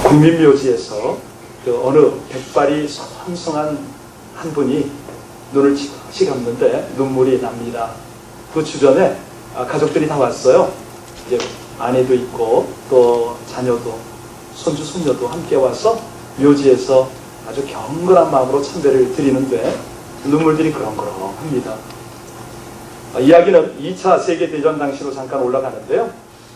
국민묘지에서 그 어느 백발이 선성한 한 분이 눈을 치감는데 눈물이 납니다. 그 주변에 가족들이 다 왔어요. 이제 아내도 있고 또 자녀도 손주 손녀도 함께 와서 묘지에서 아주 경건한 마음으로 참배를 드리는데 눈물들이 그렁그렁합니다. 이야기는 2차 세계대전 당시로 잠깐 올라가는데요.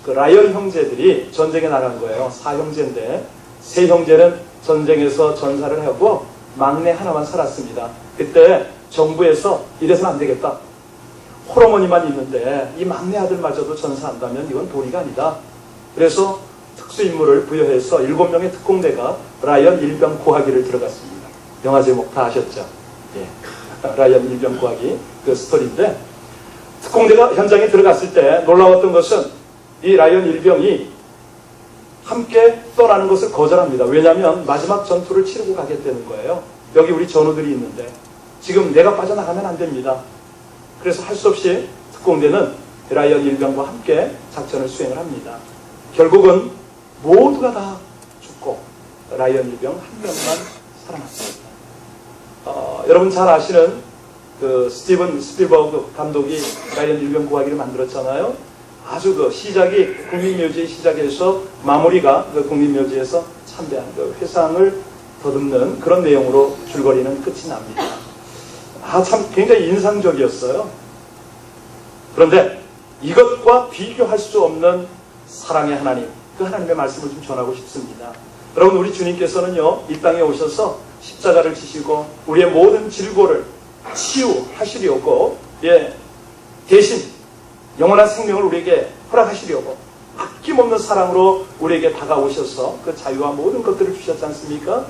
그 라이언 형제들이 전쟁에 나간 거예요. 4형제인데 세 형제는 전쟁에서 전사를 하고 막내 하나만 살았습니다. 그때 정부에서 이래서는 안 되겠다. 홀어머니만 있는데 이 막내 아들마저도 전사한다면 이건 도리가 아니다. 그래서 특수임무를 부여해서 7명의 특공대가 라이언 일병 구하기를 들어갔습니다. 영화 제목 다 아셨죠? 예. 라이언 일병 구하기 그 스토리인데 특공대가 현장에 들어갔을 때 놀라웠던 것은 이 라이언 일병이 함께 떠나는 것을 거절합니다. 왜냐하면 마지막 전투를 치르고 가겠다는 거예요. 여기 우리 전우들이 있는데 지금 내가 빠져나가면 안 됩니다. 그래서 할 수 없이 특공대는 라이언 일병과 함께 작전을 수행을 합니다. 결국은 모두가 다 죽고 라이언 일병 한 명만 살아났습니다. 여러분 잘 아시는 그 스티븐 스필버그 감독이 라이언 일병 구하기를 만들었잖아요. 아주 그 시작이 국민묘지의 시작에서 마무리가 그 국민묘지에서 참배한 그 회상을 더듬는 그런 내용으로 줄거리는 끝이 납니다. 참 굉장히 인상적이었어요. 그런데 이것과 비교할 수 없는 사랑의 하나님, 그 하나님의 말씀을 좀 전하고 싶습니다. 여러분, 우리 주님께서는요, 이 땅에 오셔서 십자가를 지시고 우리의 모든 질고를 치유하시려고, 대신 영원한 생명을 우리에게 허락하시려고 아낌없는 사랑으로 우리에게 다가오셔서 그 자유와 모든 것들을 주셨지 않습니까?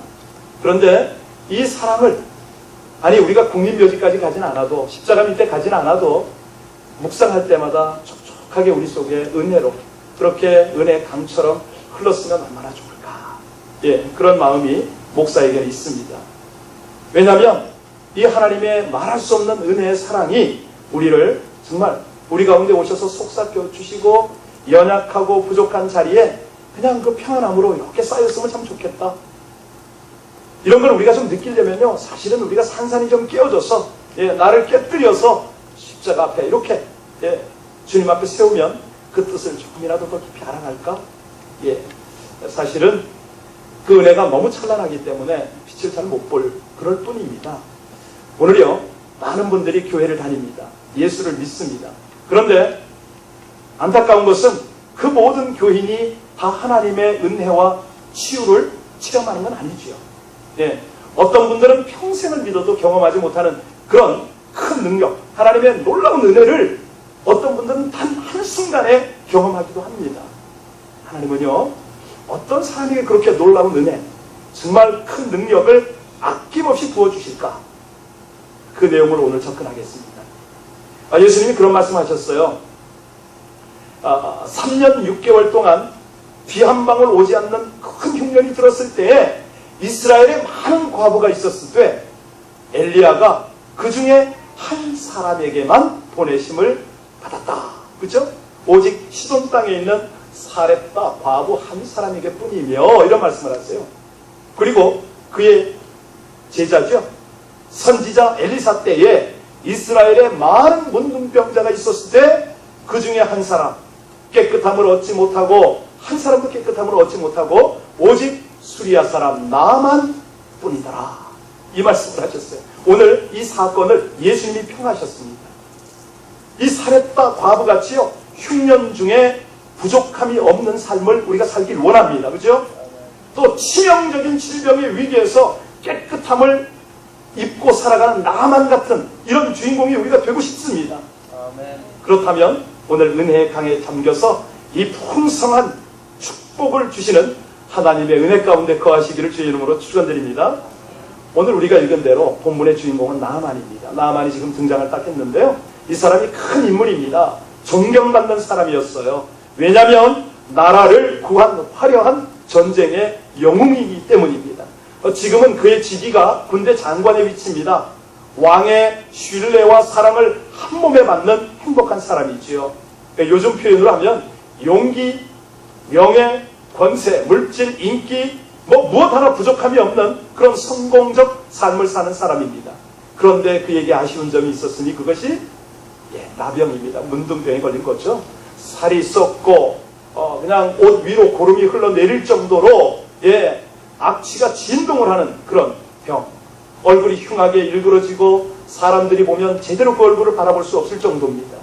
그런데 이 사랑을 우리가 국민묘지까지 가진 않아도, 십자가 밑에 가진 않아도 묵상할 때마다 촉촉하게 우리 속에 은혜로 그렇게 은혜의 강처럼 흘렀으면 얼마나 좋을까. 그런 마음이 목사에게는 있습니다. 왜냐하면 이 하나님의 말할 수 없는 은혜의 사랑이 우리를 정말 우리 가운데 오셔서 속삭여 주시고 연약하고 부족한 자리에 그냥 그 평안함으로 이렇게 쌓였으면 참 좋겠다. 이런 걸 우리가 좀 느끼려면요, 사실은 우리가 산산이 좀 깨어져서 나를 깨뜨려서 십자가 앞에 이렇게 주님 앞에 세우면 그 뜻을 조금이라도 더 깊이 알아갈까? 사실은 그 은혜가 너무 찬란하기 때문에 빛을 잘 못 볼 그럴 뿐입니다. 오늘요, 많은 분들이 교회를 다닙니다. 예수를 믿습니다. 그런데 안타까운 것은 그 모든 교인이 다 하나님의 은혜와 치유를 체험하는 건 아니지요. 어떤 분들은 평생을 믿어도 경험하지 못하는 그런 큰 능력, 하나님의 놀라운 은혜를 어떤 분들은 단 한순간에 경험하기도 합니다. 하나님은요, 어떤 사람에게 그렇게 놀라운 은혜, 정말 큰 능력을 아낌없이 부어주실까? 그 내용으로 오늘 접근하겠습니다. 예수님이 그런 말씀하셨어요. 3년 6개월 동안 비 한 방울 오지 않는 큰 흉년이 들었을 때에 이스라엘에 많은 과부가 있었을 때 엘리야가 그 중에 한 사람에게만 보내심을 받았다. 그렇죠? 오직 시돈 땅에 있는 사렙다 과부 한 사람에게 뿐이며 이런 말씀을 하세요. 그리고 그의 제자죠, 선지자 엘리사 때에 이스라엘에 많은 문둥병자가 있었을 때 그 중에 한 사람 깨끗함을 얻지 못하고, 한 사람도 깨끗함을 얻지 못하고 오직 수리아 사람 나만 뿐이더라. 이 말씀을 하셨어요. 오늘 이 사건을 예수님이 평하셨습니다. 이 사렙다 과부같이요, 흉년 중에 부족함이 없는 삶을 우리가 살길 원합니다. 그죠? 또 치명적인 질병의 위기에서 깨끗함을 입고 살아가는 나만 같은 이런 주인공이 우리가 되고 싶습니다. 그렇다면 오늘 은혜의 강에 잠겨서 이 풍성한 축복을 주시는 하나님의 은혜 가운데 거하시기를 주의 이름으로 축원드립니다. 오늘 우리가 읽은 대로 본문의 주인공은 나아만입니다. 나아만이 지금 등장을 딱 했는데요, 이 사람이 큰 인물입니다. 존경받는 사람이었어요. 왜냐하면 나라를 구한 화려한 전쟁의 영웅이기 때문입니다. 지금은 그의 직위가 군대 장관의 위치입니다. 왕의 신뢰와 사랑을 한 몸에 받는 행복한 사람이지요. 요즘 표현으로 하면 용기, 명예, 권세, 물질, 인기, 무엇 하나 부족함이 없는 그런 성공적 삶을 사는 사람입니다. 그런데 그에게 아쉬운 점이 있었으니 그것이 나병입니다. 문둥병에 걸린 거죠. 살이 썩고 그냥 옷 위로 고름이 흘러내릴 정도로 악취가 진동을 하는 그런 병. 얼굴이 흉하게 일그러지고 사람들이 보면 제대로 그 얼굴을 바라볼 수 없을 정도입니다.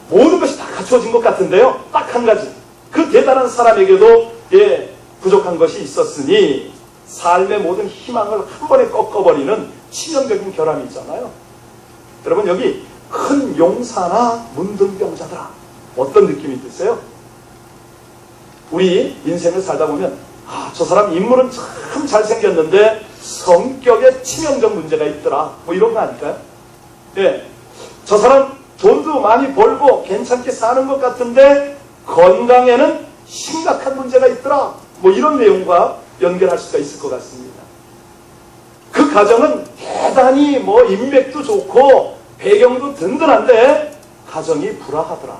모든 것이 다 갖춰진 것 같은데요. 딱 한 가지. 그 대단한 사람에게도 부족한 것이 있었으니 삶의 모든 희망을 한 번에 꺾어버리는 치명적인 결함이 있잖아요. 여러분 여기 큰 용사나 문둥병자들아 어떤 느낌이 드세요? 우리 인생을 살다 보면 저 사람 인물은 참 잘생겼는데 성격에 치명적 문제가 있더라 이런 거 아닐까요? 저 사람 돈도 많이 벌고 괜찮게 사는 것 같은데 건강에는 심각한 문제가 있더라 이런 내용과 연결할 수가 있을 것 같습니다. 그 가정은 대단히 인맥도 좋고 배경도 든든한데 가정이 불화하더라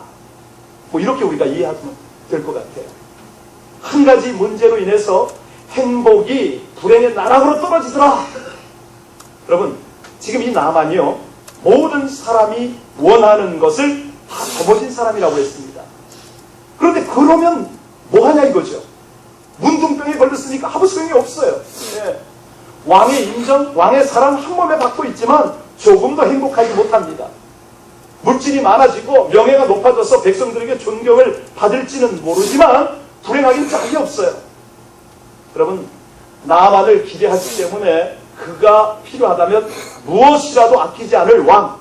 이렇게 우리가 이해하면 될 것 같아요. 한 가지 문제로 인해서 행복이 불행의 나락으로 떨어지더라. 여러분 지금 이 나만이요 모든 사람이 원하는 것을 다 접어진 사람이라고 했습니다. 그런데 그러면 뭐하냐 이거죠. 문둥병에 걸렸으니까 아무 소용이 없어요. 왕의 인정, 왕의 사랑 한 몸에 받고 있지만 조금 더 행복하지 못합니다. 물질이 많아지고 명예가 높아져서 백성들에게 존경을 받을지는 모르지만 불행하기는 짝이 없어요. 여러분 나만을 기대하기 때문에 그가 필요하다면 무엇이라도 아끼지 않을 왕,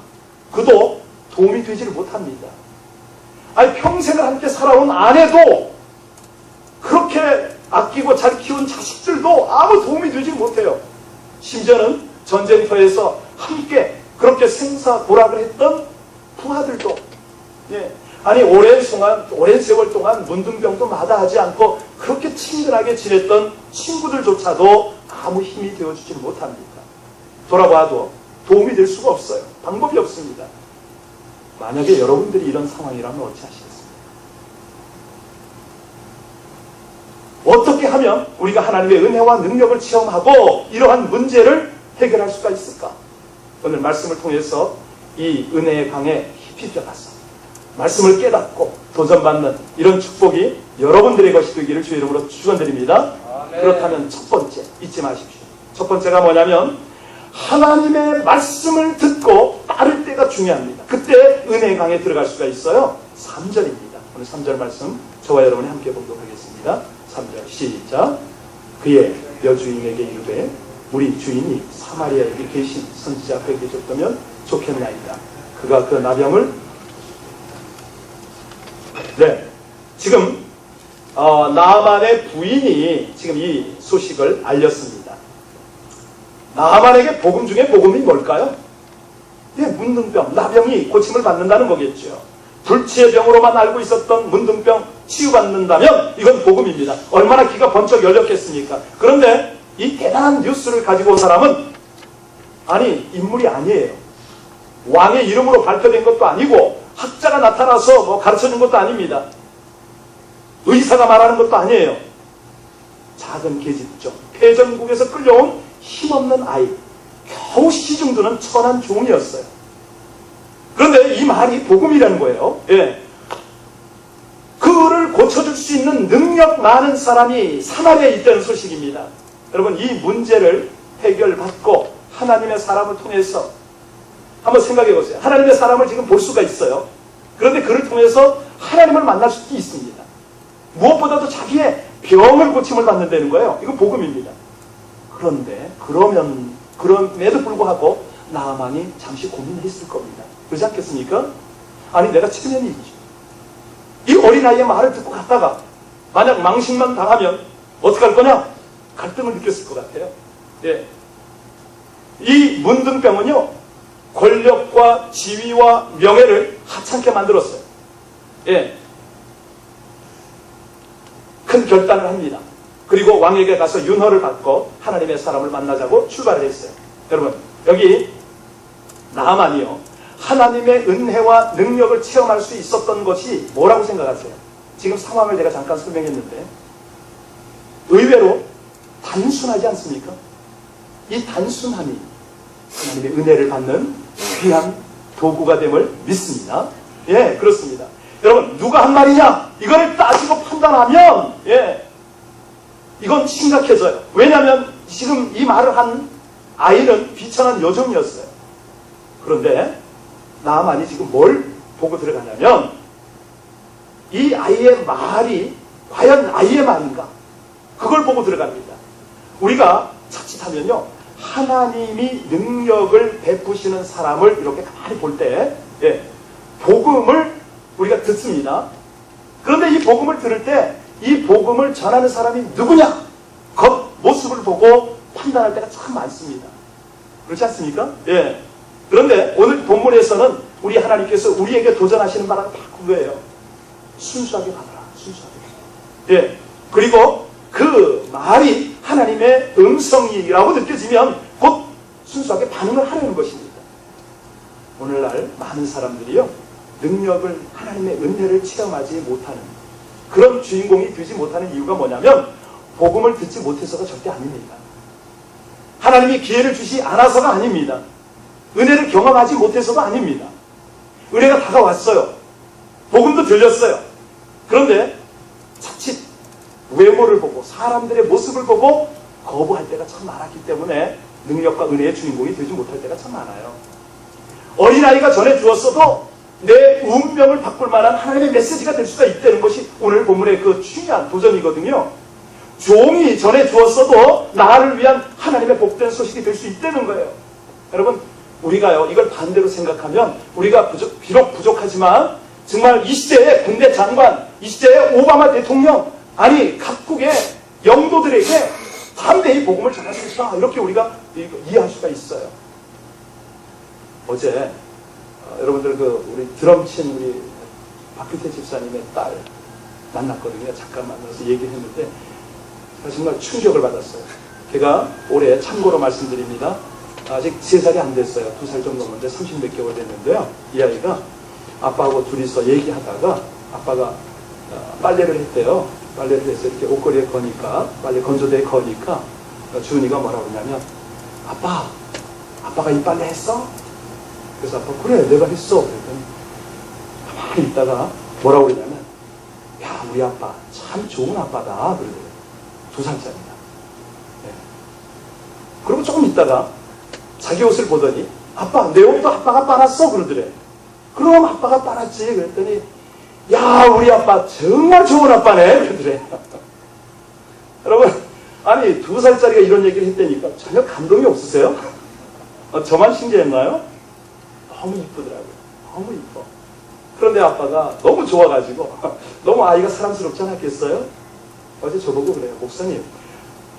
그도 도움이 되지를 못합니다. 평생을 함께 살아온 아내도 그렇게 아끼고 잘 키운 자식들도 아무 도움이 되지 못해요. 심지어는 전쟁터에서 함께 그렇게 생사고락을 했던 부하들도 오랜 세월 동안 문둥병도 마다하지 않고 그렇게 친근하게 지냈던 친구들조차도 아무 힘이 되어주지 못합니다. 돌아봐도 도움이 될 수가 없어요. 방법이 없습니다. 만약에 여러분들이 이런 상황이라면 어찌 하시겠습니까? 어떻게 하면 우리가 하나님의 은혜와 능력을 체험하고 이러한 문제를 해결할 수가 있을까? 오늘 말씀을 통해서 이 은혜의 강에 깊이 들어가서 말씀을 깨닫고 도전받는 이런 축복이 여러분들의 것이 되기를 주의 이름으로 축원드립니다. 그렇다면 첫 번째 잊지 마십시오. 첫 번째가 뭐냐면 하나님의 말씀을 듣고 따를 때가 중요합니다. 그때 은혜의 강에 들어갈 수가 있어요. 3절입니다. 오늘 3절 말씀 저와 여러분이 함께 보도록 하겠습니다. 3절 시작. 그의 여주인에게 이르되 우리 주인이 사마리아에 계신 선지자 앞에 계셨다면 좋겠나이다. 그가 그 나병을 지금 나아만의 부인이 지금 이 소식을 알렸습니다. 나아만에게 복음 중에 복음이 뭘까요? 문둥병, 나병이 고침을 받는다는 거겠죠. 불치의 병으로만 알고 있었던 문둥병 치유받는다면 이건 복음입니다. 얼마나 귀가 번쩍 열렸겠습니까? 그런데 이 대단한 뉴스를 가지고 온 사람은 인물이 아니에요. 왕의 이름으로 발표된 것도 아니고 학자가 나타나서 가르쳐준 것도 아닙니다. 의사가 말하는 것도 아니에요. 작은 계집종, 패전국에서 끌려온 힘없는 아이, 겨우 시중드는 천한 종이었어요. 그런데 이 말이 복음이라는 거예요. 그를 고쳐줄 수 있는 능력 많은 사람이 사마리아에 있다는 소식입니다. 여러분 이 문제를 해결받고 하나님의 사람을 통해서 한번 생각해 보세요. 하나님의 사람을 지금 볼 수가 있어요. 그런데 그를 통해서 하나님을 만날 수도 있습니다. 무엇보다도 자기의 병을 고침을 받는다는 거예요. 이건 복음입니다. 그런데 그럼에도 불구하고 나아만이 잠시 고민했을 겁니다. 그렇지 않겠습니까? 내가 체면이지. 이 어린아이의 말을 듣고 갔다가 만약 망신만 당하면 어떻게 할 거냐? 갈등을 느꼈을 것 같아요. 이 문둥병은요 권력과 지위와 명예를 하찮게 만들었어요. 큰 결단을 합니다. 그리고 왕에게 가서 윤허를 받고 하나님의 사람을 만나자고 출발을 했어요. 여러분 여기 나아만이요 하나님의 은혜와 능력을 체험할 수 있었던 것이 뭐라고 생각하세요? 지금 상황을 내가 잠깐 설명했는데 의외로 단순하지 않습니까? 이 단순함이 하나님의 은혜를 받는 귀한 도구가 됨을 믿습니다. 예, 그렇습니다. 여러분, 누가 한 말이냐? 이거를 따지고 판단하면, 이건 심각해져요. 왜냐하면 지금 이 말을 한 아이는 비천한 여종이었어요. 그런데 나만이 지금 뭘 보고 들어가냐면, 이 아이의 말이 과연 아이의 말인가? 그걸 보고 들어갑니다. 우리가 자칫하면요, 하나님이 능력을 베푸시는 사람을 이렇게 가만히 볼 때, 복음을 우리가 듣습니다. 그런데 이 복음을 들을 때, 이 복음을 전하는 사람이 누구냐? 겉모습을 보고 판단할 때가 참 많습니다. 그렇지 않습니까? 예. 그런데 오늘 본문에서는 우리 하나님께서 우리에게 도전하시는 바가 다 그거예요. 순수하게 받아라. 순수하게 받아라. 예. 그리고 그 말이 하나님의 음성이라고 느껴지면 곧 순수하게 반응을 하려는 것입니다. 오늘날 많은 사람들이요, 능력을, 하나님의 은혜를 체험하지 못하는, 그런 주인공이 되지 못하는 이유가 뭐냐면 복음을 듣지 못해서가 절대 아닙니다. 하나님이 기회를 주시 않아서가 아닙니다. 은혜를 경험하지 못해서가 아닙니다. 은혜가 다가왔어요. 복음도 들렸어요. 그런데 자칫 외모를 보고 사람들의 모습을 보고 거부할 때가 참 많았기 때문에 능력과 은혜의 주인공이 되지 못할 때가 참 많아요. 어린아이가 전해주었어도 내 운명을 바꿀 만한 하나님의 메시지가 될 수가 있다는 것이 오늘 본문의 그 중요한 도전이거든요. 종이 전해주었어도 나를 위한 하나님의 복된 소식이 될 수 있다는 거예요. 여러분, 우리가요, 이걸 반대로 생각하면 우리가 비록 부족하지만 정말 이 시대의 군대 장관, 이 시대의 오바마 대통령, 아니 각국의 영도들에게 담대히 복음을 전할 수 있다, 이렇게 우리가 이해할 수가 있어요. 어제 여러분들 우리 드럼 친 우리 박규태 집사님의 딸 만났거든요. 잠깐 만나서 얘기했는데 정말 충격을 받았어요. 걔가 올해, 참고로 말씀드립니다, 아직 3살이 안 됐어요. 2살 정도 넘었는데 30몇 개월 됐는데요. 이 아이가 아빠하고 둘이서 얘기하다가 아빠가 빨래를 했대요. 빨래를 해서 이렇게 옷걸이에 거니까, 빨래 건조대에 거니까 주은이가 뭐라고 그러냐면, 아빠가 이 빨래 했어? 그래서 아빠, 그래, 내가 했어. 그랬더니 가만히 있다가 뭐라고 그러냐면, 야, 우리 아빠 참 좋은 아빠다. 그러더래요. 2살짜리다. 네. 그리고 조금 있다가 자기 옷을 보더니, 아빠, 내 옷도 아빠가 빨았어. 그러더래. 그럼 아빠가 빨았지. 그랬더니, 야, 우리 아빠 정말 좋은 아빠네. 그러더래. 여러분, 아니 2살짜리가 이런 얘기를 했다니까 전혀 감동이 없으세요? 저만 신기했나요? 너무 이쁘더라고요. 너무 이뻐. 그런데 아빠가 너무 좋아가지고 너무 아이가 사랑스럽지 않았겠어요? 어제 저보고 그래요. 목사님,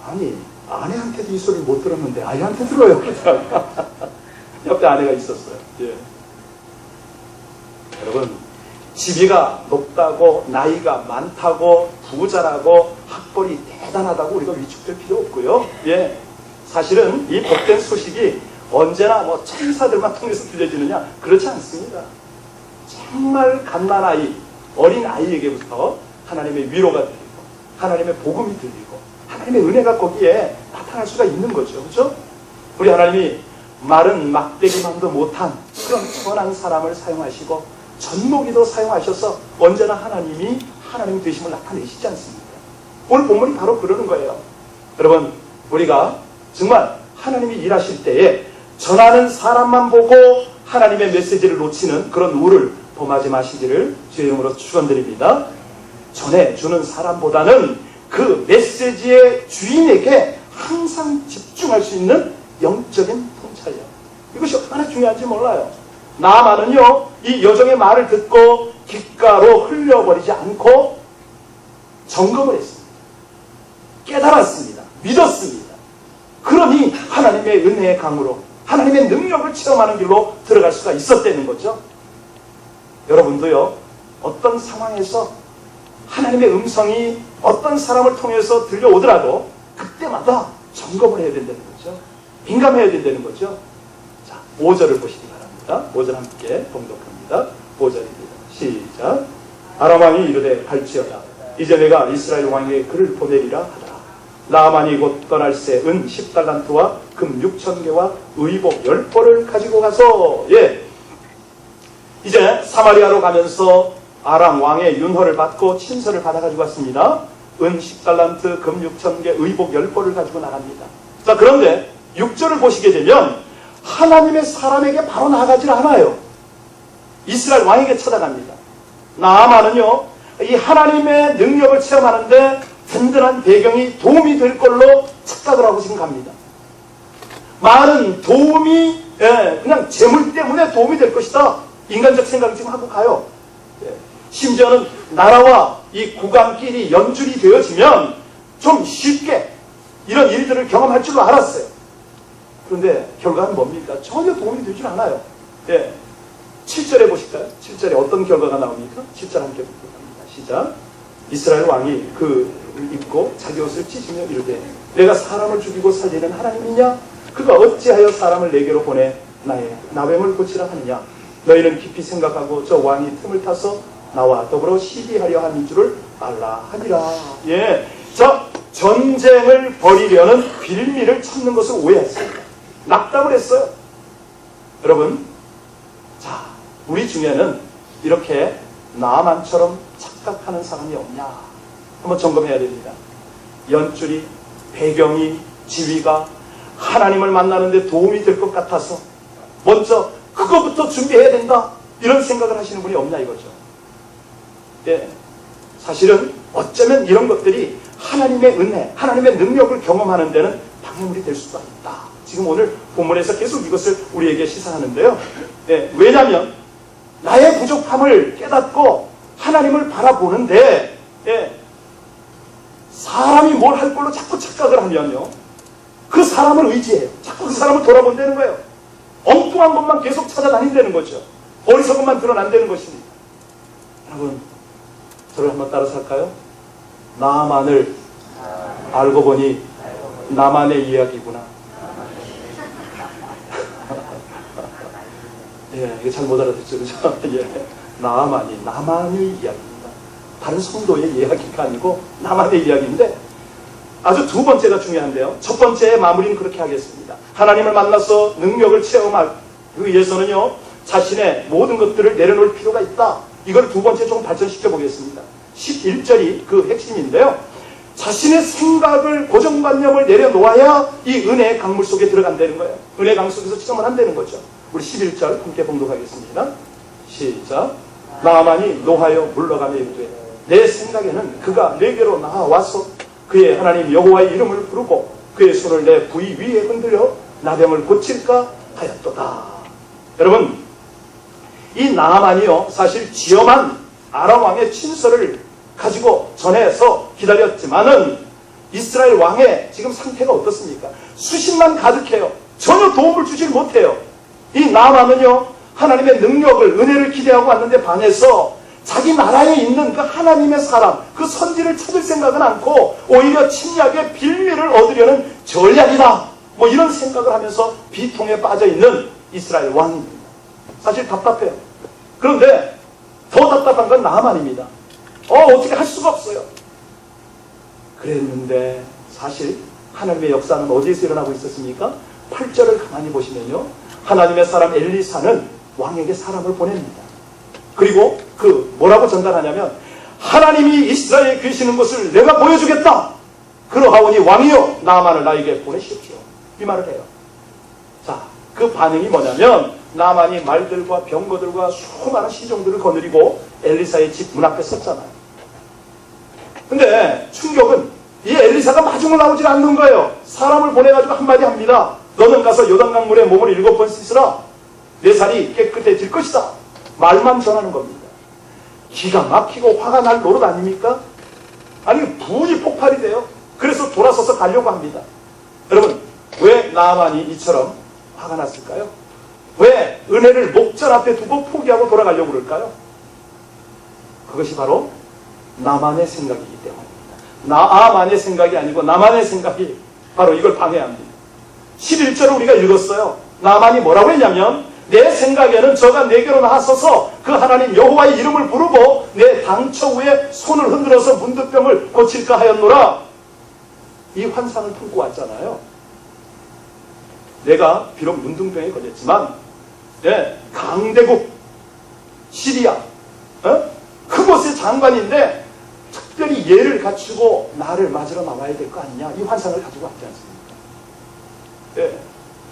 아니 아내한테도 이 소리를 못 들었는데 아이한테 들어요. 옆에 아내가 있었어요. 예. 여러분, 지위가 높다고, 나이가 많다고, 부자라고, 학벌이 대단하다고 우리가 위축될 필요 없고요. 예. 사실은 이 복된 소식이 언제나 천사들만 통해서 들려지느냐? 그렇지 않습니다. 정말 갓난아이, 어린 아이에게부터 하나님의 위로가 들리고, 하나님의 복음이 들리고, 하나님의 은혜가 거기에 나타날 수가 있는 거죠. 그렇죠? 우리 하나님이 마른 막대기만도 못한 그런 천한 사람을 사용하시고, 전노기도 사용하셔서 언제나 하나님이 하나님 되심을 나타내시지 않습니까? 오늘 본문이 바로 그러는 거예요. 여러분, 우리가 정말 하나님이 일하실 때에 전하는 사람만 보고 하나님의 메시지를 놓치는 그런 우를 범하지 마시기를 주의 이름으로 축원드립니다. 전해주는 사람보다는 그 메시지의 주인에게 항상 집중할 수 있는 영적인 통찰력, 이것이 얼마나 중요한지 몰라요. 나만은요, 이 여종의 말을 듣고 귓가로 흘려버리지 않고 점검을 했습니다. 깨달았습니다. 믿었습니다. 그러니 하나님의 은혜의 강으로 하나님의 능력을 체험하는 길로 들어갈 수가 있었다는 거죠. 여러분도요, 어떤 상황에서 하나님의 음성이 어떤 사람을 통해서 들려오더라도 그때마다 점검을 해야 된다는 거죠. 민감해야 된다는 거죠. 자, 5절을 보시기 바랍니다. 5절 함께 봉독합니다. 5절입니다. 시작. 아람 왕이 이르되 갈지어다. 이제 내가 이스라엘 왕에게 그를 보내리라 하더라. 나아만이 곧 떠날새 은 10달란트와 금 6,000개와 의복 10벌을 가지고 가서 이제 사마리아로 가면서 아람 왕의 윤허를 받고 친서를 받아가지고 왔습니다. 은 10달란트, 금 6,000개, 의복 10벌을 가지고 나갑니다. 자, 그런데 6절을 보시게 되면 하나님의 사람에게 바로 나아가질 않아요. 이스라엘 왕에게 찾아갑니다. 나아만은요, 이 하나님의 능력을 체험하는데 든든한 배경이 도움이 될 걸로 착각을 하고 지금 갑니다. 많은 도움이 그냥 재물 때문에 도움이 될 것이다. 인간적 생각을 지금 하고 가요. 심지어는 나라와 이 국왕끼리 연줄이 되어지면 좀 쉽게 이런 일들을 경험할 줄로 알았어요. 그런데 결과는 뭡니까? 전혀 도움이 되질 않아요. 7절에 보실까요? 7절에 어떤 결과가 나옵니까? 7절 함께 보겠습니다. 시작. 이스라엘 왕이 그 입고 자기 옷을 찢으며 이르되 내가 사람을 죽이고 살리는 하나님이냐? 그가 어찌하여 사람을 내게로 보내 나의 나병을 고치라 하느냐? 너희는 깊이 생각하고 저 왕이 틈을 타서 나와 더불어 시비하려 하는 줄을 알라 하니라. 자, 전쟁을 벌이려는 빌미를 찾는 것을 오해했습니다. 낙담을 했어요. 여러분, 자, 우리 중에는 이렇게 나아만처럼 착각하는 사람이 없냐? 한번 점검해야 됩니다. 연줄이, 배경이, 지위가 하나님을 만나는데 도움이 될 것 같아서 먼저 그거부터 준비해야 된다. 이런 생각을 하시는 분이 없냐 이거죠. 사실은 어쩌면 이런 것들이 하나님의 은혜, 하나님의 능력을 경험하는 데는 방해물이 될 수가 있다. 지금 오늘 본문에서 계속 이것을 우리에게 시사하는데요. 왜냐하면 나의 부족함을 깨닫고 하나님을 바라보는데 사람이 뭘 할 걸로 자꾸 착각을 하면요, 그 사람을 의지해요. 자꾸 그 사람을 돌아본다는 거예요. 엉뚱한 것만 계속 찾아다닌다는 거죠. 어리석은 것만 드러난다는 것입니다. 여러분, 저를 한번 따라서 할까요? 나만을 알고 보니 나만의 이야기구나. 이게 잘 못 알아듣죠, 그죠? 나만의 이야기입니다. 다른 성도의 이야기가 아니고 나만의 이야기인데, 아주 두 번째가 중요한데요. 첫 번째의 마무리는 그렇게 하겠습니다. 하나님을 만나서 능력을 체험하기 위해서는요, 자신의 모든 것들을 내려놓을 필요가 있다. 이걸 두 번째 좀 발전시켜 보겠습니다. 11절이 그 핵심인데요. 자신의 생각을, 고정관념을 내려놓아야 이 은혜의 강물 속에 들어간다는 거예요. 은혜의 강 속에서 체험을 한다는 거죠. 우리 11절 함께 봉독하겠습니다. 시작. 나아만이 노하여 물러가며 이르되 내 생각에는 그가 내게로 나와서 그의 하나님 여호와의 이름을 부르고 그의 손을 내 부위 위에 흔들어 나병을 고칠까 하였도다. 여러분, 이 나아만이요, 사실 지엄한 아람 왕의 친서를 가지고 전해서 기다렸지만은 이스라엘 왕의 지금 상태가 어떻습니까? 수십만 가득해요. 전혀 도움을 주질 못해요. 이 나아만은요, 하나님의 능력을, 은혜를 기대하고 왔는데 반해서 자기 나라에 있는 그 하나님의 사람, 그 선지를 찾을 생각은 않고 오히려 침략의 빌미를 얻으려는 전략이다, 뭐 이런 생각을 하면서 비통에 빠져있는 이스라엘 왕입니다. 사실 답답해요. 그런데 더 답답한 건 나아만입니다. 어떻게 할 수가 없어요. 그랬는데 사실 하나님의 역사는 어디에서 일어나고 있었습니까? 8절을 가만히 보시면요, 하나님의 사람 엘리사는 왕에게 사람을 보냅니다. 그리고 뭐라고 전달하냐면, 하나님이 이스라엘에 계시는 것을 내가 보여주겠다. 그러하오니 왕이여 나아만을 나에게 보내십시오. 이 말을 해요. 자, 그 반응이 뭐냐면, 나아만이 말들과 병거들과 수많은 시종들을 거느리고 엘리사의 집 문 앞에 섰잖아요. 근데 충격은 이 엘리사가 마중을 나오질 않는 거예요. 사람을 보내가지고 한마디 합니다. 너는 가서 요단강물에 몸을 7번 씻으라. 내 살이 깨끗해질 것이다. 말만 전하는 겁니다. 기가 막히고 화가 날 노릇 아닙니까? 아니, 분이 폭발이 돼요. 그래서 돌아서서 가려고 합니다. 여러분, 왜 나아만이 이처럼 화가 났을까요? 왜 은혜를 목전 앞에 두고 포기하고 돌아가려고 그럴까요? 그것이 바로 나만의 생각이기 때문입니다. 나아만의 생각이 아니고 나만의 생각이 바로 이걸 방해합니다. 11절을 우리가 읽었어요. 나아만이 뭐라고 했냐면, 내 생각에는 저가 내게로 나서서 그 하나님 여호와의 이름을 부르고 내 당처 위에 손을 흔들어서 문득병을 고칠까 하였노라. 이 환상을 품고 왔잖아요. 내가 비록 문둥병에 걸렸지만 강대국 시리아 그곳의 장관인데 특별히 예를 갖추고 나를 맞으러 나와야 될 거 아니냐, 이 환상을 가지고 왔지 않습니까?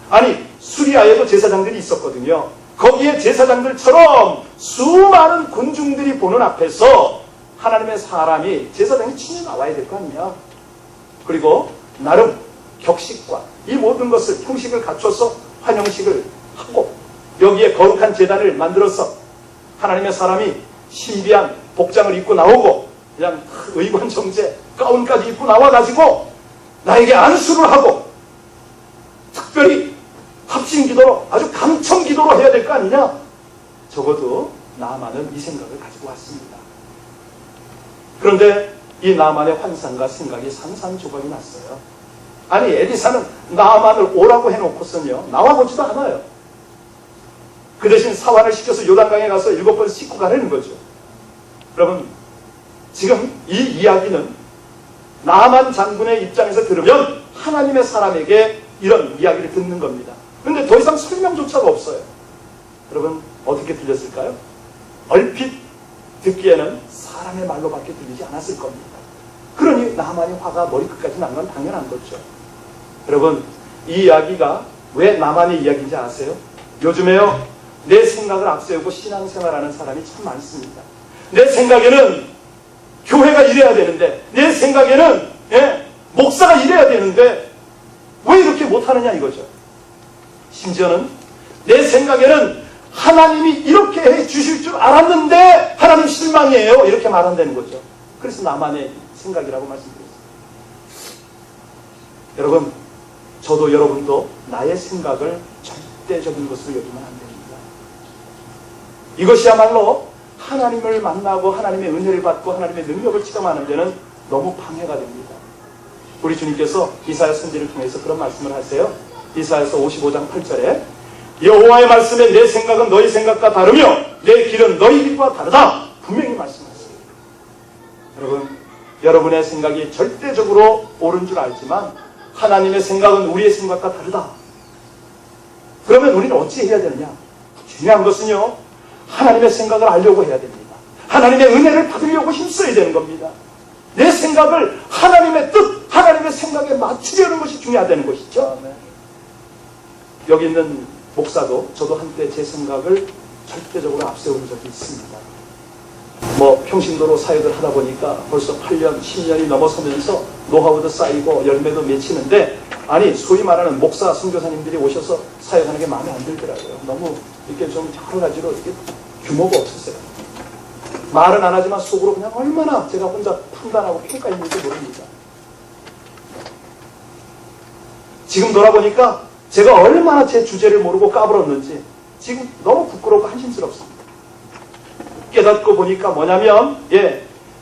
아니 수리아에도 제사장들이 있었거든요. 거기에 제사장들처럼 수많은 군중들이 보는 앞에서 하나님의 사람이 제사장이 친히 나와야 될 거 아니냐. 그리고 나름 격식과 이 모든 것을 형식을 갖춰서 환영식을 하고 여기에 거룩한 제단을 만들어서 하나님의 사람이 신비한 복장을 입고 나오고 그냥 의관 정제 가운까지 입고 나와가지고 나에게 안수를 하고 특별히 합심 기도로 아주 감청 기도로 해야 될 거 아니냐. 적어도 나만은 이 생각을 가지고 왔습니다. 그런데 이 나만의 환상과 생각이 산산조각이 났어요. 아니 엘리사는 나만을 오라고 해놓고서는요 나와보지도 않아요. 그 대신 사환을 시켜서 요단강에 가서 7번 씻고 가라는 거죠. 여러분 지금 이 이야기는 나만 장군의 입장에서 들으면 하나님의 사람에게 이런 이야기를 듣는 겁니다. 그런데 더 이상 설명조차가 없어요. 여러분 어떻게 들렸을까요? 얼핏 듣기에는 사람의 말로밖에 들리지 않았을 겁니다. 그러니 나만의 화가 머리끝까지 난 건 당연한 거죠. 여러분 이 이야기가 왜 나만의 이야기인지 아세요? 요즘에요 내 생각을 앞세우고 신앙생활하는 사람이 참 많습니다. 내 생각에는 교회가 이래야 되는데, 내 생각에는 목사가 이래야 되는데 왜 이렇게 못하느냐 이거죠. 심지어는 내 생각에는 하나님이 이렇게 해주실 줄 알았는데 하나님 실망이에요 이렇게 말한다는 거죠. 그래서 나만의 생각이라고 말씀드렸습니다. 여러분 저도 여러분도 나의 생각을 절대적인 것으로 여기면 안 됩니다. 이것이야말로 하나님을 만나고 하나님의 은혜를 받고 하나님의 능력을 체험하는 데는 너무 방해가 됩니다. 우리 주님께서 이사야 선지를 통해서 그런 말씀을 하세요. 이사야서 55장 8절에 여호와의 말씀에 내 생각은 너희 생각과 다르며 내 길은 너희 길과 다르다 분명히 말씀하셨습니다. 여러분 여러분의 생각이 절대적으로 옳은 줄 알지만 하나님의 생각은 우리의 생각과 다르다. 그러면 우리는 어찌 해야 되느냐? 중요한 것은요 하나님의 생각을 알려고 해야 됩니다. 하나님의 은혜를 받으려고 힘써야 되는 겁니다. 내 생각을 하나님의 뜻, 하나님의 생각에 맞추려는 것이 중요하다는 것이죠. 여기 있는 목사도 저도 한때 제 생각을 절대적으로 앞세운 적이 있습니다. 평신도로 사역을 하다 보니까 벌써 8년, 10년이 넘어서면서 노하우도 쌓이고 열매도 맺히는데 아니 소위 말하는 목사, 선교사님들이 오셔서 사역하는 게 마음에 안 들더라고요. 너무 이렇게 좀 여러 가지로 이렇게 규모가 없었어요. 말은 안 하지만 속으로 그냥 얼마나 제가 혼자 판단하고 평가했는지 모릅니다. 지금 돌아보니까 제가 얼마나 제 주제를 모르고 까불었는지 지금 너무 부끄럽고 한심스럽습니다. 깨닫고 보니까 뭐냐면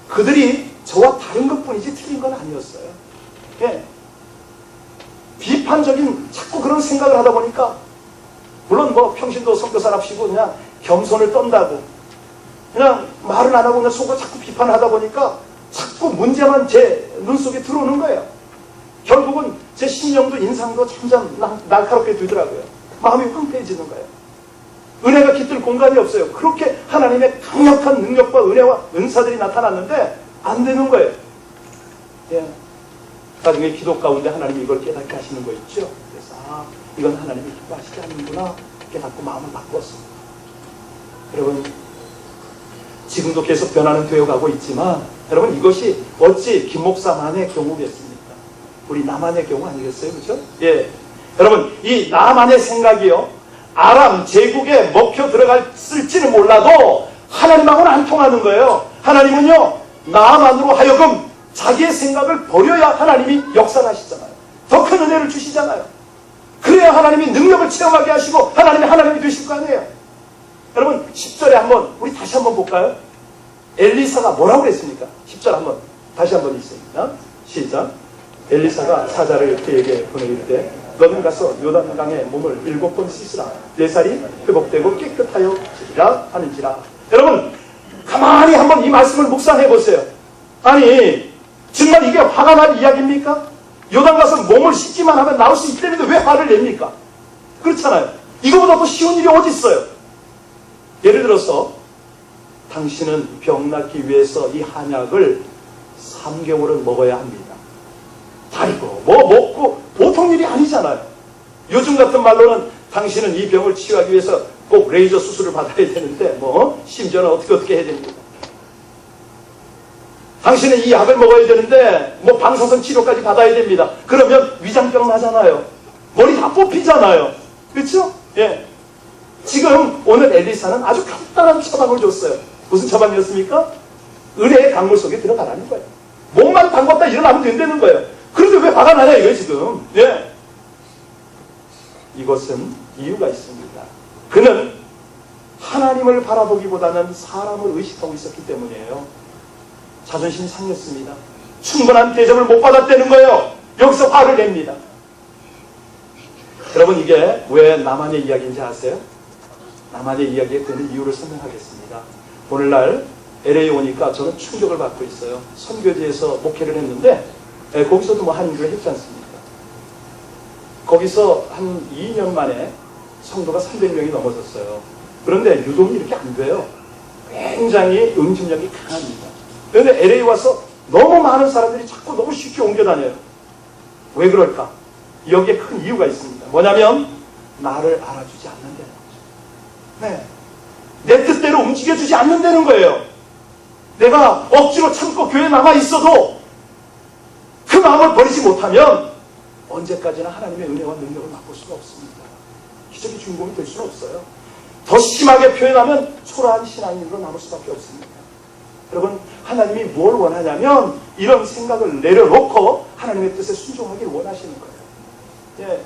그들이 저와 다른 것뿐이지 틀린 건 아니었어요. 비판적인 자꾸 그런 생각을 하다 보니까 물론 평신도 선교사랍시고 그냥 겸손을 떤다고 그냥 말은 안 하고 그냥 속으로 자꾸 비판을 하다 보니까 자꾸 문제만 제 눈 속에 들어오는 거예요. 결국은 제 심령도 인상도 점점 날카롭게 되더라고요. 마음이 황폐해지는 거예요. 은혜가 깃들 공간이 없어요. 그렇게 하나님의 강력한 능력과 은혜와 은사들이 나타났는데 안 되는 거예요. 나중에 기도 가운데 하나님이 이걸 깨닫게 하시는 거 있죠. 그래서 이건 하나님이 기뻐하시지 않는구나 깨닫고 마음을 바꿨습니다. 여러분 지금도 계속 변화는 되어가고 있지만 여러분 이것이 어찌 김 목사만의 경우겠습니까? 우리 나만의 경우 아니겠어요? 그렇죠? 여러분 이 나만의 생각이요 아람 제국에 먹혀 들어갔을지는 몰라도 하나님하고는 안 통하는 거예요. 하나님은요 나만으로 하여금 자기의 생각을 버려야 하나님이 역사를 하시잖아요. 더 큰 은혜를 주시잖아요. 그래야 하나님이 능력을 체험하게 하시고 하나님이 되실 거 아니에요. 여러분 10절에 한번 우리 다시 한번 볼까요? 엘리사가 뭐라고 그랬습니까? 10절 한번 다시 한번 읽습니다. 시작. 엘리사가 사자를 그에게 보내릴 때 너는 가서 요단강에 몸을 7번 씻으라. 내 살이 회복되고 깨끗하여 지리라 하는지라. 여러분 가만히 한번 한번 이 말씀을 묵상해 보세요. 아니 정말 이게 화가 날 이야기입니까? 요단 가서 몸을 씻기만 하면 나올 수 있다는데 왜 화를 냅니까? 그렇잖아요. 이거보다 더 쉬운 일이 어디 있어요? 예를 들어서 당신은 병 낫기 위해서 이 한약을 3개월은 먹어야 합니다. 아이고 뭐 먹고 보통 일이 아니잖아요. 요즘 같은 말로는 당신은 이 병을 치유하기 위해서 꼭 레이저 수술을 받아야 되는데 뭐 심지어는 어떻게 해야 됩니까? 당신은 이 약을 먹어야 되는데 뭐 방사선 치료까지 받아야 됩니다. 그러면 위장병 나잖아요. 머리 다 뽑히잖아요. 그렇죠? 예. 지금 오늘 엘리사는 아주 간단한 처방을 줬어요. 무슨 처방이었습니까? 은혜의 강물 속에 들어가라는 거예요. 몸만 담궜다 일어나면 된다는 거예요. 그런데 왜 화가 나냐 이거예요 지금. 예. 이것은 이유가 있습니다. 그는 하나님을 바라보기보다는 사람을 의식하고 있었기 때문이에요. 자존심이 상했습니다. 충분한 대접을 못 받았다는 거예요. 여기서 화를 냅니다. 여러분 이게 왜 나만의 이야기인지 아세요? 나만의 이야기에 되는 이유를 설명하겠습니다. 오늘날 LA 오니까 저는 충격을 받고 있어요. 선교지에서 목회를 했는데 거기서도 뭐 한인교회 했지 않습니까? 거기서 한 2년 만에 성도가 300명이 넘어졌어요. 그런데 유동이 이렇게 안 돼요. 굉장히 응집력이 강합니다. 그런데 LA 와서 너무 많은 사람들이 자꾸 너무 쉽게 옮겨다녀요. 왜 그럴까? 여기에 큰 이유가 있습니다. 뭐냐면 나를 알아주지 않는다는 거죠. 네. 내 뜻대로 움직여주지 않는다는 거예요. 내가 억지로 참고 교회에 남아있어도 그 마음을 버리지 못하면 언제까지나 하나님의 은혜와 능력을 맛볼 수가 없습니다. 기적의 주인공이 될 수는 없어요. 더 심하게 표현하면 초라한 신앙인으로 남을 수밖에 없습니다. 여러분 하나님이 뭘 원하냐면 이런 생각을 내려놓고 하나님의 뜻에 순종하기를 원하시는 거예요. 예.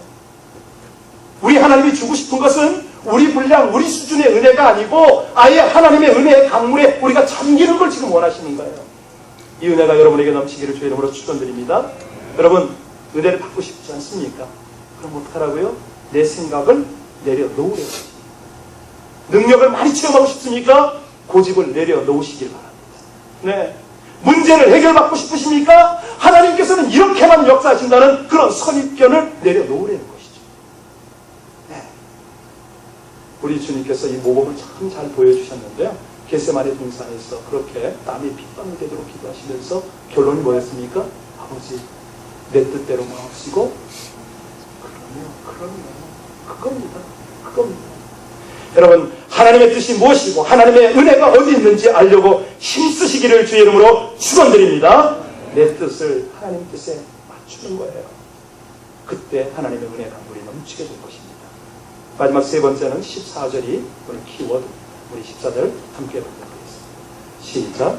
우리 하나님이 주고 싶은 것은 우리 분량, 우리 수준의 은혜가 아니고 아예 하나님의 은혜의 강물에 우리가 잠기는 걸 지금 원하시는 거예요. 이 은혜가 여러분에게 넘치기를 주의 이름으로 축원드립니다. 여러분 은혜를 받고 싶지 않습니까? 그럼 어떡하라고요? 내 생각을 내려놓으래요. 능력을 많이 체험하고 싶습니까? 고집을 내려놓으시길 바랍니다. 네. 문제를 해결받고 싶으십니까? 하나님께서는 이렇게만 역사하신다는 그런 선입견을 내려놓으라는 것이죠. 네. 우리 주님께서 이 모범을 참 잘 보여주셨는데요. 겟세마네 동산에서 그렇게 땀이 핏방울 되도록 기도하시면서 결론이 뭐였습니까? 아버지 내 뜻대로 마옵시고 그겁니다. 여러분 하나님의 뜻이 무엇이고 하나님의 은혜가 어디 있는지 알려고 힘쓰시기를 주의 이름으로 축원드립니다. 내 뜻을 하나님 뜻에 맞추는 거예요. 그때 하나님의 은혜 강물이 넘치게 될 것입니다. 마지막 세 번째는 14절이 오늘 키워드. 우리 14절 함께 보도록 하겠습니다. 시작.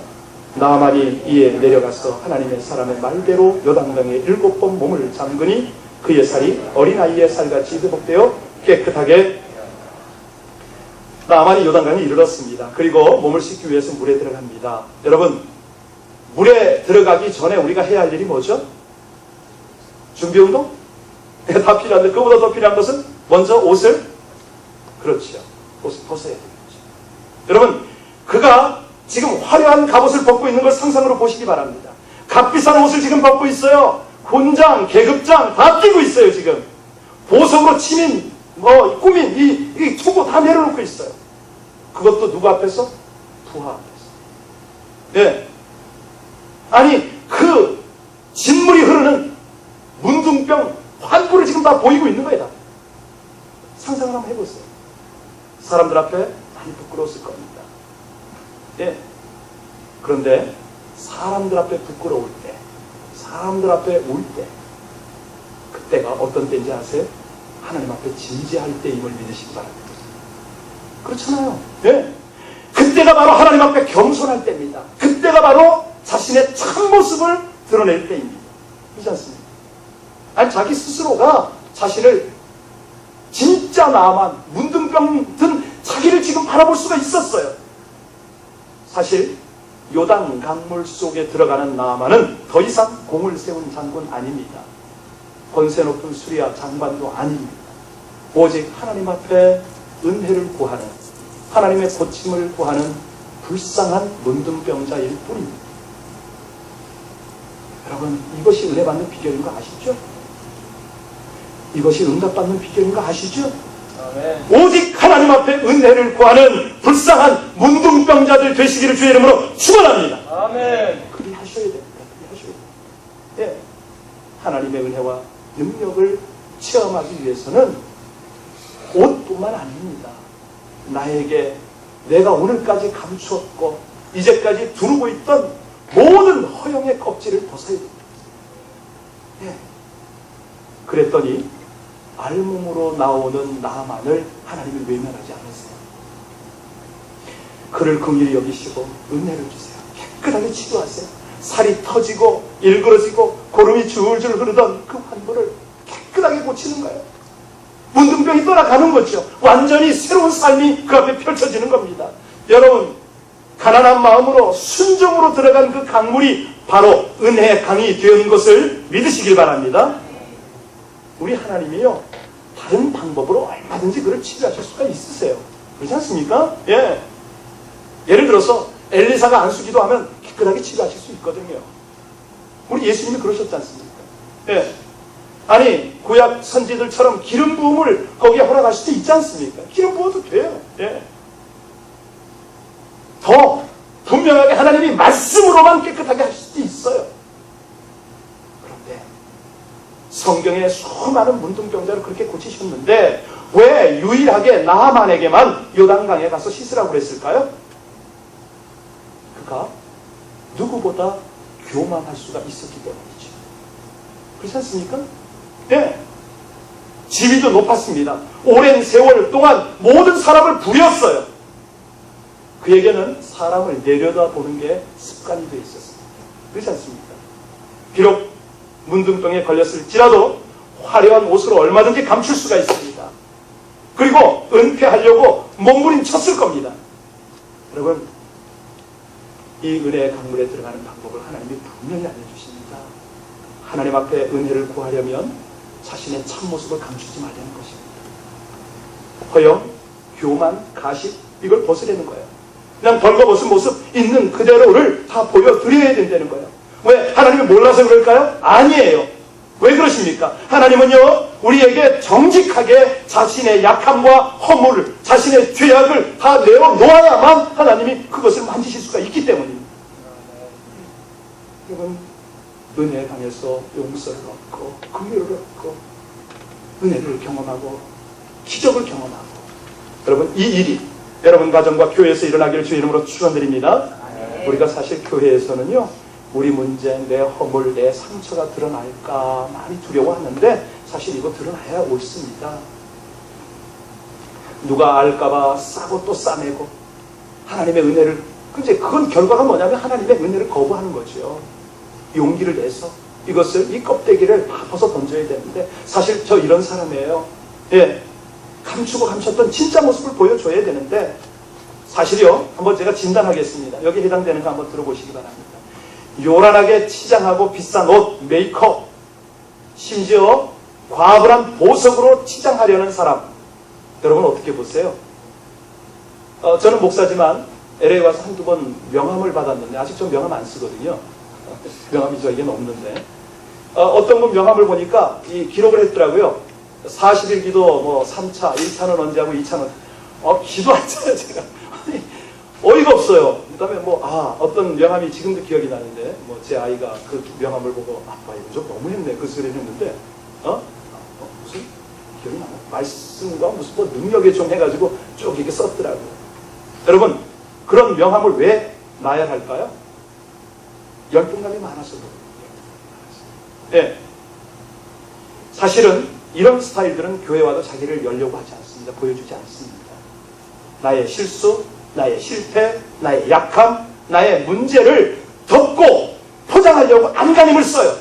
나아만이 이에 내려가서 하나님의 사람의 말대로 요단강에 7번 몸을 잠그니 그의 살이 어린아이의 살같이 회복되어 깨끗하게. 나아만이 요단강에 이르렀습니다. 그리고 몸을 씻기 위해서 물에 들어갑니다. 여러분 물에 들어가기 전에 우리가 해야 할 일이 뭐죠? 준비운동? 다 필요한데 그보다 더 필요한 것은 먼저 옷을 옷을 벗어야 되겠죠. 여러분 그가 지금 화려한 갑옷을 벗고 있는 걸 상상으로 보시기 바랍니다. 값비싼 옷을 지금 벗고 있어요. 군장, 계급장 다 끼고 있어요. 지금 보석으로 치민 꾸민 이 투구 다 내려놓고 있어요. 그것도 누구 앞에서? 부하 앞에서. 네. 아니 그 진물이 흐르는 문둥병 환부를 지금 다 보이고 있는 거예요. 다. 상상을 한번 해보세요. 사람들 앞에 많이 부끄러웠을 겁니다. 예. 그런데 사람들 앞에 부끄러울 때, 사람들 앞에 울 때, 그때가 어떤 때인지 아세요? 하나님 앞에 진지할 때임을 믿으시기 바랍니다. 그렇잖아요. 예. 그때가 바로 하나님 앞에 겸손할 때입니다. 그때가 바로 자신의 참모습을 드러낼 때입니다. 그렇지 않습니까? 아니 자기 스스로가 자신을 진짜 나만 문둥병 든 자기를 지금 바라볼 수가 있었어요. 사실 요단 강물 속에 들어가는 나아만은 더 이상 공을 세운 장군 아닙니다. 권세 높은 수리아 장관도 아닙니다. 오직 하나님 앞에 은혜를 구하는, 하나님의 고침을 구하는 불쌍한 문둥병자일 뿐입니다. 여러분, 이것이 은혜 받는 비결인 거 아시죠? 이것이 응답받는 비결인 거 아시죠? 아멘. 오직 하나님 앞에 은혜를 구하는 불쌍한 문둥병자들 되시기를 주의 이름으로 축원합니다. 아멘. 그리 하셔야 됩니다. 그리 하셔야 됩니다. 예. 하나님의 은혜와 능력을 체험하기 위해서는 옷뿐만 아닙니다. 나에게 내가 오늘까지 감추었고 이제까지 두르고 있던 모든 허영의 껍질을 벗어야 됩니다. 예. 그랬더니 알몸으로 나오는 나만을 하나님이 외면하지 않으세요. 그를 긍휼히 여기시고 은혜를 주세요. 깨끗하게 치료하세요. 살이 터지고 일그러지고 고름이 줄줄 흐르던 그 환부를 깨끗하게 고치는 거예요. 문둥병이 떠나가는 거죠. 완전히 새로운 삶이 그 앞에 펼쳐지는 겁니다. 여러분, 가난한 마음으로 순종으로 들어간 그 강물이 바로 은혜의 강이 되는 것을 믿으시길 바랍니다. 우리 하나님이요, 다른 방법으로 얼마든지 그를 치료하실 수가 있으세요. 그렇지 않습니까? 예. 예를 들어서 엘리사가 안수기도 하면 깨끗하게 치료하실 수 있거든요. 우리 예수님이 그러셨지 않습니까? 예. 아니, 구약 선지들처럼 기름 부음을 거기에 허락하실 수 있지 않습니까? 기름 부어도 돼요. 예. 더 분명하게 하나님이 말씀으로만 깨끗하게 하실 수도 있어요. 그런데 성경에 수많은 문둥병자를 그렇게 고치셨는데 왜 유일하게 나하만에게만 요단강에 가서 씻으라고 그랬을까요? 그가 누구보다 교만할 수가 있었기 때문이죠. 그렇지 않습니까? 네. 지위도 높았습니다. 오랜 세월 동안 모든 사람을 부렸어요. 그에게는 사람을 내려다보는 게 습관이 되어 있었습니다. 그렇지 않습니까? 비록 문둥병에 걸렸을지라도 화려한 옷으로 얼마든지 감출 수가 있습니다. 그리고 은폐하려고 몸부림쳤을 겁니다. 여러분, 이 은혜의 강물에 들어가는 방법을 하나님이 분명히 알려주십니다. 하나님 앞에 은혜를 구하려면 자신의 참모습을 감추지 말라는 것입니다. 허영, 교만, 가식, 이걸 벗으려는 거예요. 그냥 벌거벗은 모습 있는 그대로를 다 보여드려야 된다는 거예요. 왜? 하나님이 몰라서 그럴까요? 아니에요. 왜 그러십니까? 하나님은요, 우리에게 정직하게 자신의 약함과 허물을, 자신의 죄악을 다 내어놓아야만 하나님이 그것을 만지실 수가 있기 때문입니다. 여러분, 은혜에 관해서 용서를 얻고 긍휼을 얻고 은혜를 경험하고 기적을 경험하고, 여러분, 이 일이 여러분 가정과 교회에서 일어나기를 주의 이름으로 축원드립니다. 우리가 사실 교회에서는요, 우리 문제, 내 허물, 내 상처가 드러날까 많이 두려워하는데 사실 이거 드러나야 옳습니다. 누가 알까봐 싸고 또 싸매고 하나님의 은혜를, 근데 그건 결과가 뭐냐면 하나님의 은혜를 거부하는 거죠. 용기를 내서 이것을, 이 껍데기를 다 벗어 던져야 되는데 사실 저 이런 사람이에요. 예, 감추고 감췄던 진짜 모습을 보여줘야 되는데 사실요, 한번 제가 진단하겠습니다. 여기 해당되는 거 한번 들어보시기 바랍니다. 요란하게 치장하고 비싼 옷, 메이크업, 심지어 과분한 보석으로 치장하려는 사람, 여러분 어떻게 보세요? 저는 목사지만 LA 와서 한두 번 명함을 받았는데 아직 좀 명함 안 쓰거든요. 명함이 저에게는 없는데 어떤 분 명함을 보니까 이 기록을 했더라고요. 40일 기도 뭐 3차, 1차는 언제 하고 2차는 기도 안 쳐요 제가. 어이가 없어요. 그 다음에 어떤 명함이 지금도 기억이 나는데, 제 아이가 그 명함을 보고, 아빠, 이거 좀 너무했네. 그 소리를 했는데, 무슨, 기억이 나나? 말씀과 무슨 능력에 좀 해가지고 쭉 이렇게 썼더라고요. 여러분, 그런 명함을 왜 나열할까요? 열등감이 많아서 그래요. 예. 사실은 이런 스타일들은 교회와도 자기를 열려고 하지 않습니다. 보여주지 않습니다. 나의 실수, 나의 실패, 나의 약함, 나의 문제를 덮고 포장하려고 안간힘을 써요.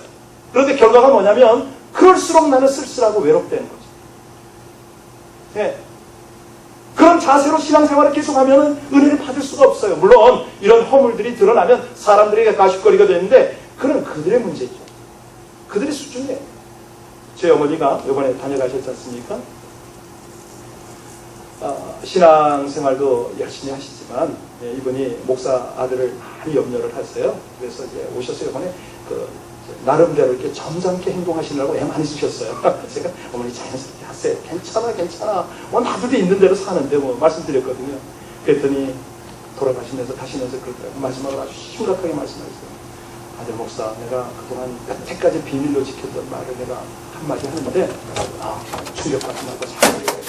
그런데 결과가 뭐냐면 그럴수록 나는 쓸쓸하고 외롭다는 거죠. 네. 그런 자세로 신앙생활을 계속하면 은혜를 받을 수가 없어요. 물론 이런 허물들이 드러나면 사람들에게 가십거리가 되는데 그건 그들의 문제죠. 그들의 수준이에요. 제 어머니가 이번에 다녀가셨지 않습니까? 신앙생활도 열심히 하시지만 이분이 목사 아들을 많이 염려를 하세요. 그래서 이제 오셔서 이번에 나름대로 이렇게 점잖게 행동하시느라고 애 많이 쓰셨어요. 제가 어머니 자연스럽게 하세요. 괜찮아. 뭐 나도 있는 대로 사는데 뭐 말씀드렸거든요. 그랬더니 돌아가시면서 그러더라고요. 마지막으로 아주 심각하게 말씀하셨어요. 아들 목사, 내가 그동안 여태까지 비밀로 지켰던 말을 내가 한마디 하는데 충격받지 말고 잘 들어요.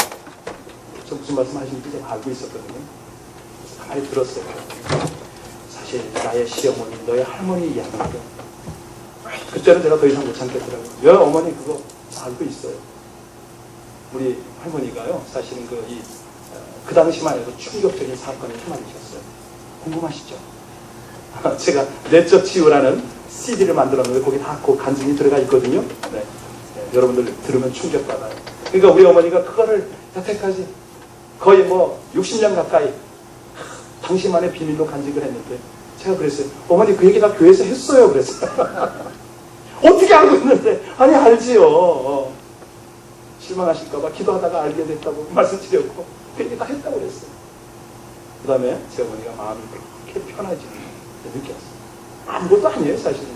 저 무슨 말씀 하시는지 제가 알고 있었거든요. 가만히 들었어요. 사실 나의 시어머니, 너의 할머니 이야기인데 그때는 제가 더 이상 못 참겠더라고요. 어머니 그거 알고 있어요. 우리 할머니가요, 사실은 그 당시만 해도 충격적인 사건에 휘말리셨어요. 궁금하시죠? 제가 내적 치유라는 CD를 만들었는데 거기 다 그 간증이 들어가 있거든요. 네. 여러분들 들으면 충격받아요. 그러니까 우리 어머니가 그거를 여태까지 거의 60년 가까이 당시만의 비밀로 간직을 했는데 제가 그랬어요. 어머니 그 얘기 다 교회에서 했어요. 그랬어요. 어떻게 알고 있는데? 아니 알지요. 실망하실까봐 기도하다가 알게 됐다고 말씀드렸고 그 얘기 다 했다고 그랬어요. 그 다음에 제 어머니가 마음이 그렇게 편해지는 느꼈어요. 아무것도 아니에요 사실은.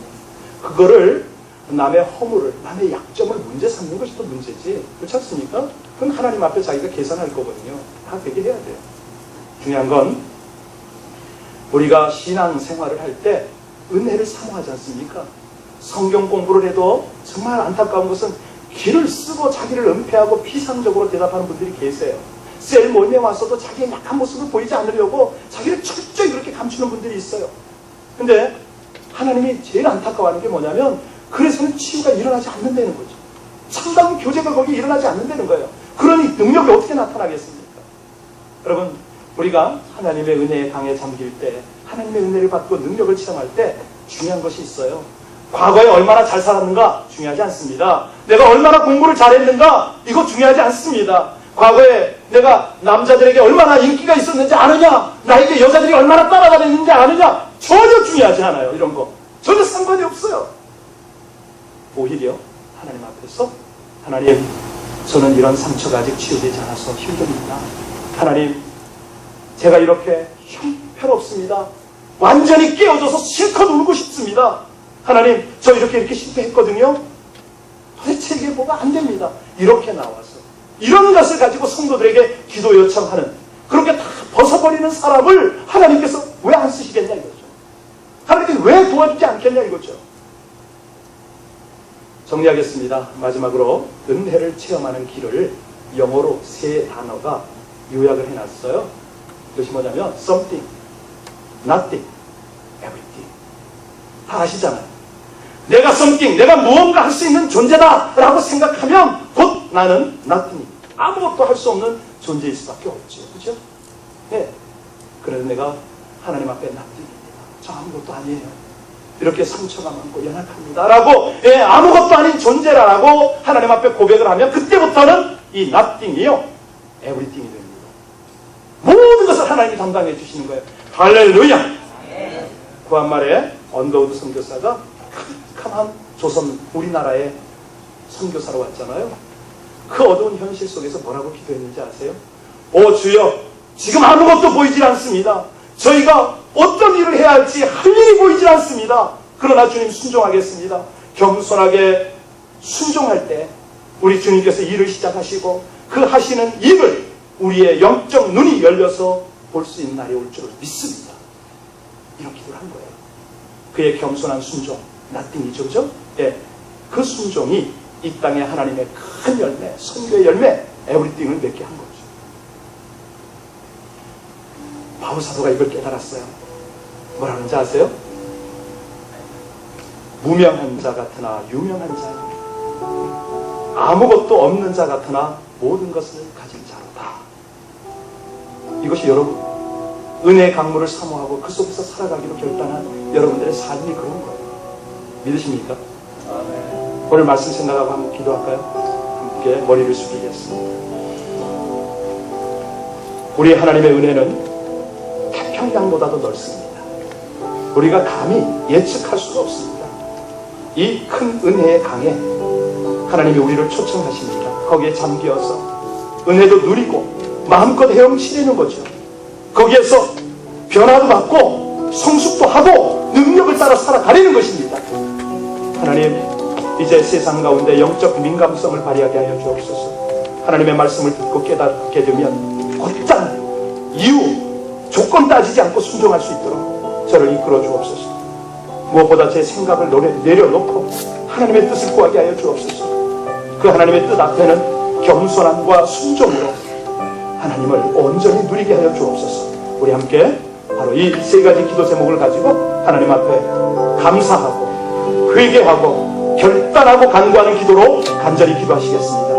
그거를 남의 허물을, 남의 약점을 문제 삼는 것이 더 문제지. 그렇지 않습니까? 그건 하나님 앞에 자기가 계산할 거거든요. 다 그렇게 해야 돼요. 중요한 건 우리가 신앙생활을 할 때 은혜를 사모하지 않습니까? 성경 공부를 해도 정말 안타까운 것은 길을 쓰고 자기를 은폐하고 피상적으로 대답하는 분들이 계세요. 셀 모임에 와서도 자기의 약한 모습을 보이지 않으려고 자기를 철저히 그렇게 감추는 분들이 있어요. 근데 하나님이 제일 안타까워하는 게 뭐냐면 그래서는 치유가 일어나지 않는다는 거죠. 참다운 교제가 거기 일어나지 않는다는 거예요. 그러니 능력이 어떻게 나타나겠습니까? 여러분, 우리가 하나님의 은혜의 강에 잠길 때, 하나님의 은혜를 받고 능력을 체험할 때 중요한 것이 있어요. 과거에 얼마나 잘 살았는가 중요하지 않습니다. 내가 얼마나 공부를 잘했는가 이거 중요하지 않습니다. 과거에 내가 남자들에게 얼마나 인기가 있었는지 아느냐, 나에게 여자들이 얼마나 따라다녔는지 아느냐, 전혀 중요하지 않아요. 이런 거 전혀 상관이 없어요. 오히려 하나님 앞에서 하나님, 저는 이런 상처가 아직 치유되지 않아서 힘듭니다. 하나님, 제가 이렇게 형편없습니다. 완전히 깨어져서 실컷 울고 싶습니다. 하나님, 저 이렇게 실패했거든요. 도대체 이게 뭐가 안 됩니다. 이렇게 나와서 이런 것을 가지고 성도들에게 기도 요청하는, 그렇게 다 벗어버리는 사람을 하나님께서 왜 안 쓰시겠냐 이거죠. 하나님께서 왜 도와주지 않겠냐 이거죠. 정리하겠습니다. 마지막으로 은혜를 체험하는 길을 영어로 3단어가 요약을 해놨어요. 그것이 뭐냐면 something, nothing, everything. 다 아시잖아요. 내가 something, 내가 무언가 할 수 있는 존재다 라고 생각하면 곧 나는 nothing, 아무것도 할 수 없는 존재일 수밖에 없죠. 그렇죠? 네. 그래서 내가 하나님 앞에 nothing입니다. 저 아무것도 아니에요. 이렇게 상처가 많고 연약합니다 라고, 아무것도 아닌 존재라고 하나님 앞에 고백을 하면 그때부터는 이 nothing이요 everything이 됩니다. 모든 것을 하나님이 담당해 주시는 거예요. 할렐루야. 구한말에 언더우드 선교사가 캄캄한 조선 우리나라의 선교사로 왔잖아요. 그 어두운 현실 속에서 뭐라고 기도했는지 아세요? 오 주여, 지금 아무것도 보이질 않습니다. 저희가 어떤 일을 해야 할지 할 일이 보이질 않습니다. 그러나 주님 순종하겠습니다. 겸손하게 순종할 때 우리 주님께서 일을 시작하시고 그 하시는 일을 우리의 영적 눈이 열려서 볼 수 있는 날이 올 줄을 믿습니다. 이런 기도를 한 거예요. 그의 겸손한 순종, nothing이죠, 그죠? 예, 그 순종이 이 땅에 하나님의 큰 열매, 선교의 열매, everything을 맺게 한 거죠. 바울 사도가 이걸 깨달았어요. 뭐라는지 아세요? 무명한 자 같으나 유명한 자요, 아무것도 없는 자 같으나 모든 것을 가진 자로다. 이것이 여러분 은혜의 강물을 사모하고 그 속에서 살아가기로 결단한 여러분들의 삶이 그런 거예요. 믿으십니까? 아멘. 오늘 말씀 생각하고 한번 기도할까요? 함께 머리를 숙이겠습니다. 우리 하나님의 은혜는 태평양보다도 넓습니다. 우리가 감히 예측할 수가 없습니다. 이 큰 은혜의 강에 하나님이 우리를 초청하십니다. 거기에 잠기어서 은혜도 누리고 마음껏 헤엄치려는 거죠. 거기에서 변화도 받고 성숙도 하고 능력을 따라 살아가려는 것입니다. 하나님, 이제 세상 가운데 영적 민감성을 발휘하게 하여 주옵소서. 하나님의 말씀을 듣고 깨닫게 되면 곧장 이유, 조건 따지지 않고 순종할 수 있도록 저를 이끌어 주옵소서. 무엇보다 제 생각을 내려놓고 하나님의 뜻을 구하게 하여 주옵소서. 그 하나님의 뜻 앞에는 겸손함과 순종으로 하나님을 온전히 누리게 하여 주옵소서. 우리 함께 바로 이 세 가지 기도 제목을 가지고 하나님 앞에 감사하고 회개하고 결단하고 간구하는 기도로 간절히 기도하시겠습니다.